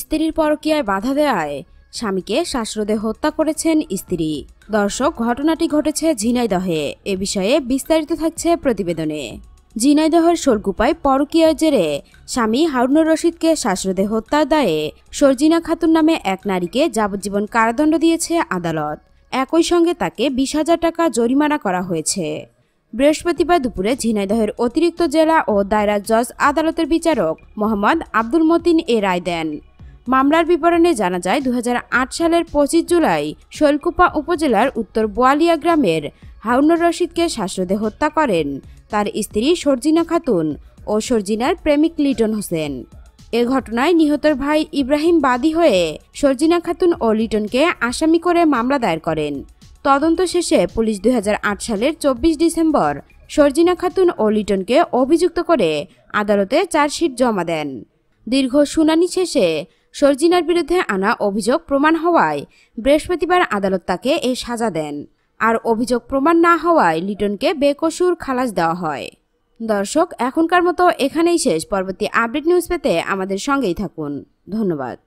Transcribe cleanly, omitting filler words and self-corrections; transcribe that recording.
স্ত্রীর পরকীয়ায় বাধা দেওয়ায় স্বামীকে শ্বাসরোধে হত্যা করেছেন স্ত্রী। দর্শক, ঘটনাটি ঘটেছে ঝিনাইদহে। এ বিষয়ে বিস্তারিত থাকছে প্রতিবেদনে। ঝিনাইদহের শোলকুপায় পরকীয়ার জেরে স্বামী হারুনুর রশিদকে শ্বাসরোধে হত্যার দায়ে সরজিনা খাতুন নামে এক নারীকে যাবজ্জীবন কারাদণ্ড দিয়েছে আদালত। একই সঙ্গে তাকে 20,000 টাকা জরিমানা করা হয়েছে। বৃহস্পতিবার দুপুরে ঝিনাইদহের অতিরিক্ত জেলা ও দায়রা জজ আদালতের বিচারক মোহাম্মদ আব্দুল মতিন এ রায় দেন। মামলার বিবরণে জানা যায়, 2008 সালের 25 জুলাই শৈলকুপা উপজেলার উত্তর বোয়ালিয়া গ্রামের হারুনুর রশিদকে শ্বাসরোধে হত্যা করেন তার স্ত্রী সরজিনা খাতুন ও সরজিনার প্রেমিক লিটন হোসেন। এ ঘটনায় নিহতের ভাই ইব্রাহিম বাদী হয়ে সরজিনা খাতুন ও লিটনকে আসামি করে মামলা দায়ের করেন। তদন্ত শেষে পুলিশ 2008 সালের 24 ডিসেম্বর সরজিনা খাতুন ও লিটনকে অভিযুক্ত করে আদালতে চার্জশিট জমা দেন। দীর্ঘ শুনানি শেষে সরজিনার বিরুদ্ধে আনা অভিযোগ প্রমাণ হওয়ায় বৃহস্পতিবার আদালত তাকে এ সাজা দেন। আর অভিযোগ প্রমাণ না হওয়ায় লিটনকে বেকসুর খালাস দেওয়া হয়। দর্শক, এখনকার মতো এখানেই শেষ। পরবর্তী আপডেট নিউজ পেতে আমাদের সঙ্গেই থাকুন। ধন্যবাদ।